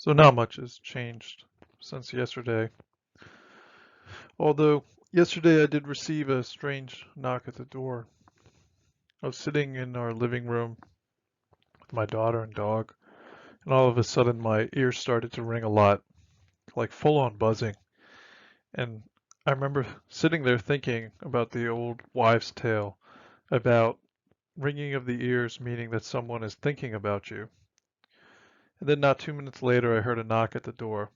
So not much has changed since yesterday. Although yesterday I did receive a strange knock at the door. I was sitting in our living room with my daughter and dog, and all of a sudden my ears started to ring a lot, like full on buzzing. And I remember sitting there thinking about the old wives' tale about ringing of the ears meaning that someone is thinking about you. And then not 2 minutes later I heard a knock at the door.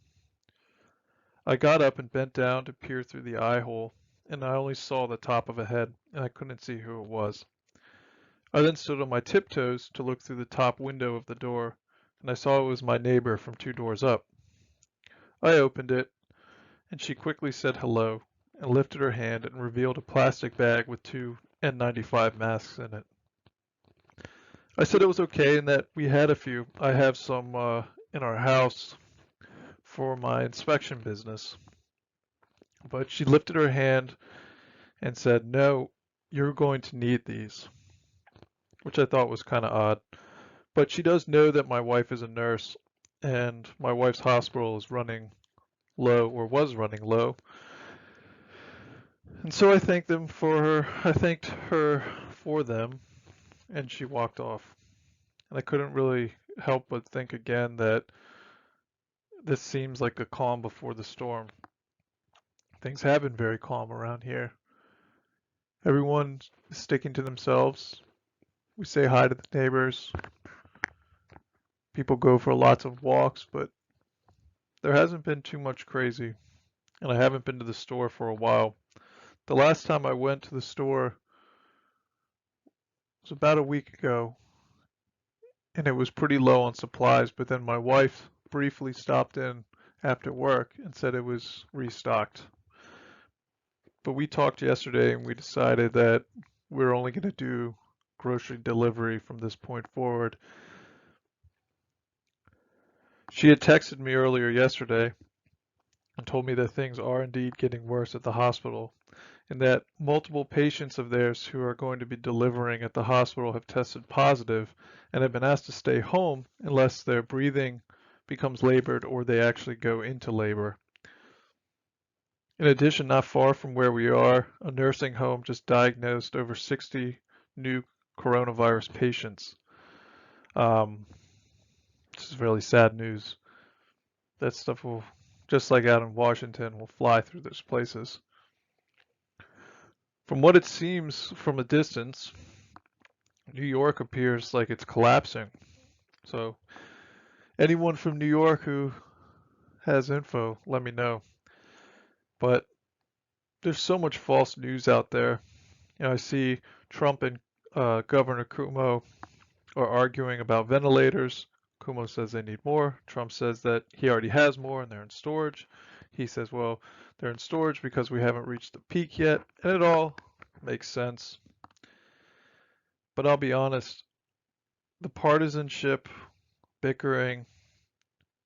I got up and bent down to peer through the eye hole, and I only saw the top of a head, and I couldn't see who it was. I then stood on my tiptoes to look through the top window of the door, and I saw it was my neighbor from 2 doors up. I opened it, and she quickly said hello, and lifted her hand and revealed a plastic bag with two N95 masks in it. I said it was okay and that we had a few. I have some in our house for my inspection business. But she lifted her hand and said, "No, you're going to need these," which I thought was kind of odd. But she does know that my wife is a nurse and my wife's hospital is running low or was running low. And so I thanked her for them, and she walked off. And I couldn't really help but think again that this seems like a calm before the storm. Things have been very calm around here. Everyone is sticking to themselves. We say hi to the neighbors. People go for lots of walks, but there hasn't been too much crazy. And I haven't been to the store for a while. The last time I went to the store was about a week ago, and it was pretty low on supplies, but then my wife briefly stopped in after work and said it was restocked. But we talked yesterday and we decided that we're only going to do grocery delivery from this point forward. She had texted me earlier yesterday and told me that things are indeed getting worse at the hospital, and that multiple patients of theirs who are going to be delivering at the hospital have tested positive and have been asked to stay home unless their breathing becomes labored or they actually go into labor. In addition, not far from where we are, a nursing home just diagnosed over 60 new coronavirus patients. This is really sad news. That stuff will, just like out in Washington, will fly through those places. From what it seems from a distance, New York appears like it's collapsing. So anyone from New York who has info, let me know. But there's so much false news out there. I see Trump and Governor Cuomo are arguing about ventilators. Cuomo says they need more. Trump says that he already has more and they're in storage. He says, well, they're in storage because we haven't reached the peak yet. And it all makes sense. But I'll be honest, the partisanship, bickering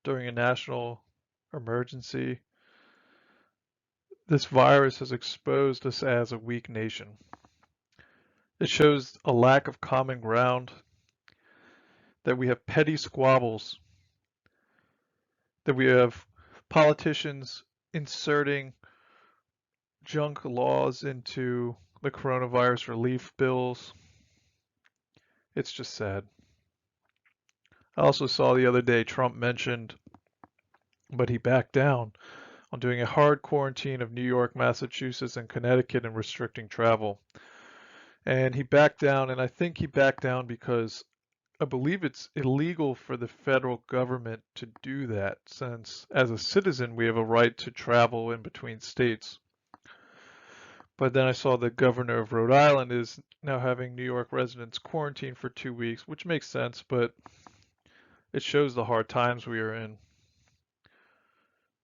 during a national emergency, this virus has exposed us as a weak nation. It shows a lack of common ground, that we have petty squabbles, that we have politicians inserting junk laws into the coronavirus relief bills. It's just sad. I also saw the other day Trump mentioned, but he backed down on doing a hard quarantine of New York, Massachusetts, and Connecticut and restricting travel. And he backed down, and I think he backed down because I believe it's illegal for the federal government to do that, since as a citizen we have a right to travel in between states. But then I saw the governor of Rhode Island is now having New York residents quarantine for 2 weeks, which makes sense, but it shows the hard times we are in.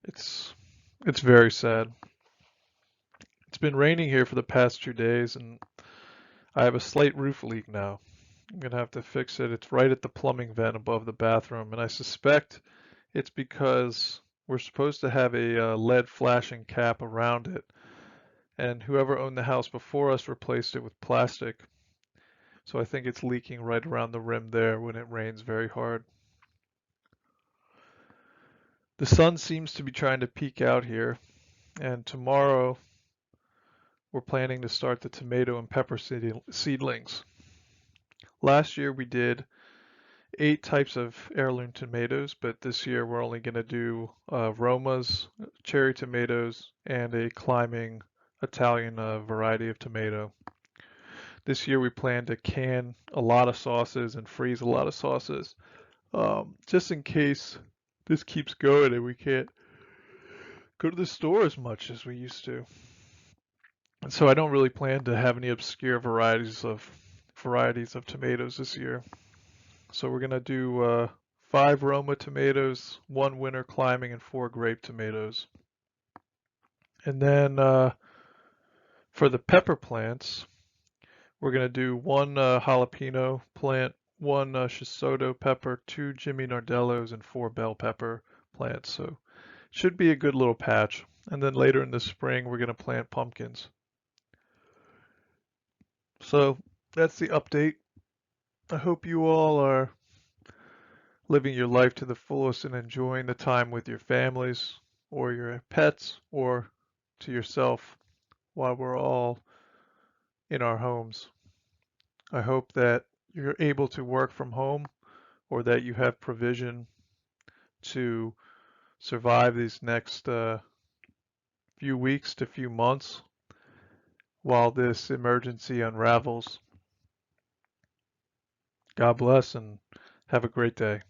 It's it's very sad. It's been raining here for the past 2 days, and I have a slight roof leak now. I'm gonna have to fix it. It's right at the plumbing vent above the bathroom, and I suspect it's because we're supposed to have a lead flashing cap around it, and whoever owned the house before us replaced it with plastic. So I think it's leaking right around the rim there when it rains very hard. The sun seems to be trying to peek out here, and tomorrow we're planning to start the tomato and pepper seedlings. Last year we did 8 types of heirloom tomatoes, but this year we're only going to do Romas, cherry tomatoes, and a climbing Italian variety of tomato. This year we plan to can a lot of sauces and freeze a lot of sauces, just in case this keeps going and we can't go to the store as much as we used to. And so I don't really plan to have any obscure varieties of tomatoes this year. So we're gonna do 5 Roma tomatoes, 1 winter climbing, and 4 grape tomatoes. And then for the pepper plants, we're gonna do 1 jalapeno plant, 1 Chisoto pepper, 2 Jimmy Nardellos, and 4 bell pepper plants. So should be a good little patch. And then later in the spring, we're gonna plant pumpkins. So that's the update. I hope you all are living your life to the fullest and enjoying the time with your families or your pets or to yourself while we're all in our homes. I hope that you're able to work from home or that you have provision to survive these next few weeks to few months while this emergency unravels. God bless and have a great day.